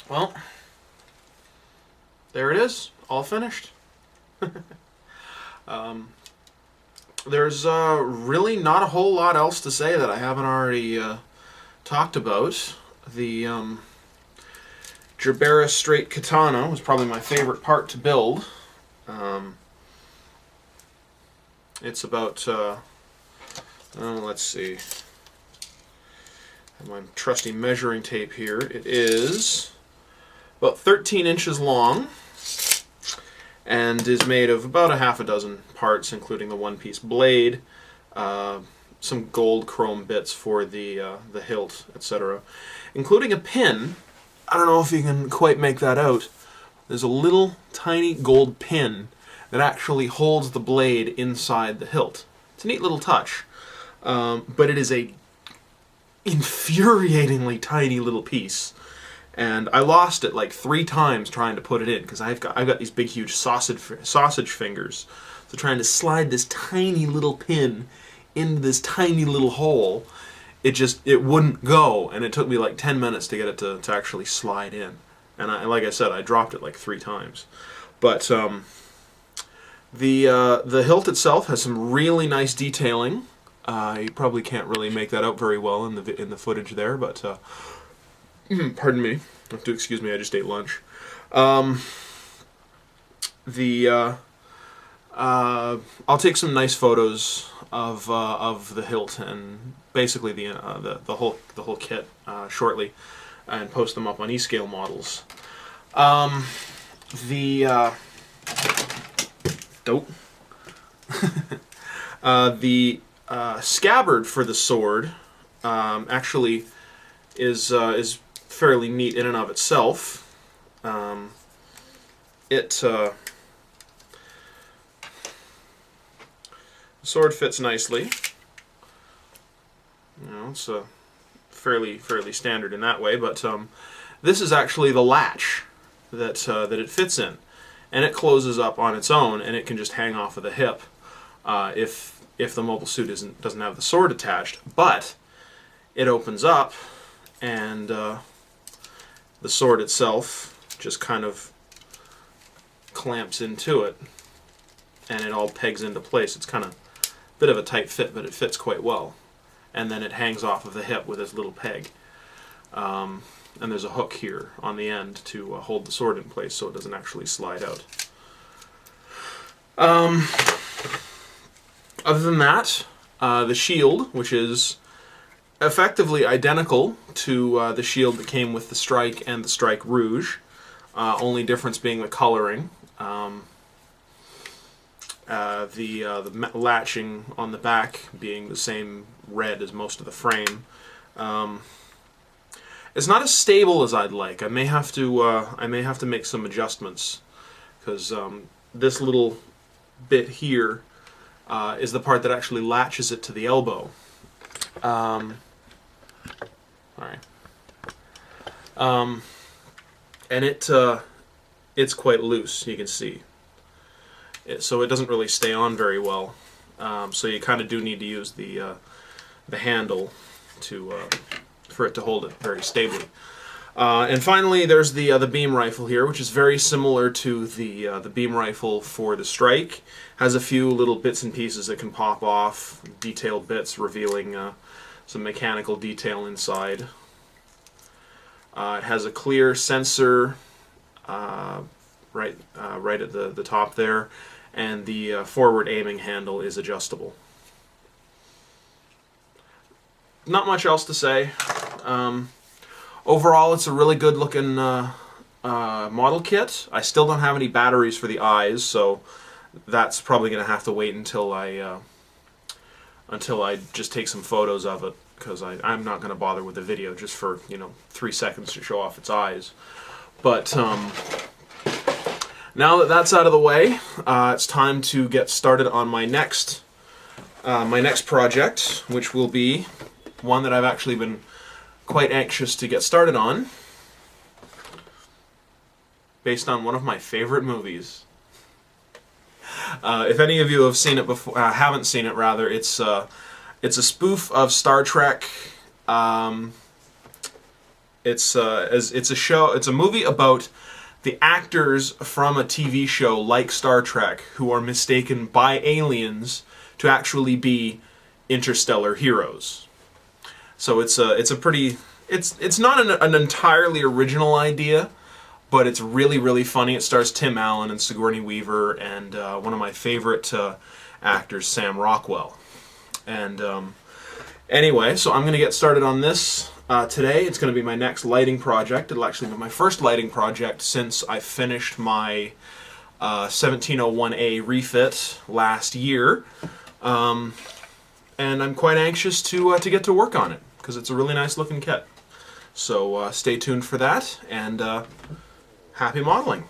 Well, there it is, all finished. There's really not a whole lot else to say that I haven't already talked about. The Jabera straight katana was probably my favorite part to build. It's about, let's see, I have my trusty measuring tape here. It is about 13 inches long and is made of about a half a dozen parts, including the one-piece blade, some gold chrome bits for the hilt, etc., including a pin. I don't know if you can quite make that out. There's a little tiny gold pin that actually holds the blade inside the hilt. It's a neat little touch, but it is a infuriatingly tiny little piece. And I lost it like 3 times trying to put it in, because I've got these big huge sausage fingers. So trying to slide this tiny little pin into this tiny little hole, it wouldn't go, and it took me like 10 minutes to get it to actually slide in. And like I said, I dropped it like 3 times. But the hilt itself has some really nice detailing. You probably can't really make that out very well in the footage there, but pardon me. You have to excuse me. I just ate lunch. I'll take some nice photos of the hilt and basically the whole kit shortly, and post them up on eScale models. The scabbard for the sword actually is fairly neat in and of itself. The sword fits nicely. You know, it's fairly standard in that way, but this is actually the latch that it fits in, and it closes up on its own, and it can just hang off of the hip if the mobile suit doesn't have the sword attached. But it opens up, and the sword itself just kind of clamps into it, and it all pegs into place. It's kind of a bit of a tight fit, but it fits quite well. And then it hangs off of the hip with this little peg. And there's a hook here on the end to hold the sword in place so it doesn't actually slide out. Other than that, the shield, which is effectively identical to the shield that came with the Strike and the Strike Rouge, only difference being the coloring. The latching on the back being the same red as most of the frame. It's not as stable as I'd like. I may have to make some adjustments, because this little bit here is the part that actually latches it to the elbow. Alright. And it's quite loose, you can see. So it doesn't really stay on very well. So you kind of do need to use the handle for it to hold it very stably. And finally, there's the beam rifle here, which is very similar to the beam rifle for the Strike. Has a few little bits and pieces that can pop off, detailed bits revealing some mechanical detail inside. It has a clear sensor right at the top there, and the forward aiming handle is adjustable. Not much else to say. Overall, it's a really good looking model kit. I still don't have any batteries for the eyes, so that's probably going to have to wait until I just take some photos of it, because I'm not going to bother with the video just for 3 seconds to show off its eyes. But now that that's out of the way, it's time to get started on my next project, which will be one that I've actually been quite anxious to get started on, based on one of my favorite movies. If any of you have seen it before, haven't seen it rather, it's a spoof of Star Trek. It's it's a show. It's a movie about the actors from a TV show like Star Trek who are mistaken by aliens to actually be interstellar heroes. So it's a pretty it's not an entirely original idea, but it's really, really funny. It stars Tim Allen and Sigourney Weaver and one of my favorite actors, Sam Rockwell. And anyway, so I'm going to get started on this today. It's going to be my next lighting project. It'll actually be my first lighting project since I finished my 1701A refit last year. And I'm quite anxious to get to work on it because it's a really nice looking kit. So stay tuned for that, and happy modeling.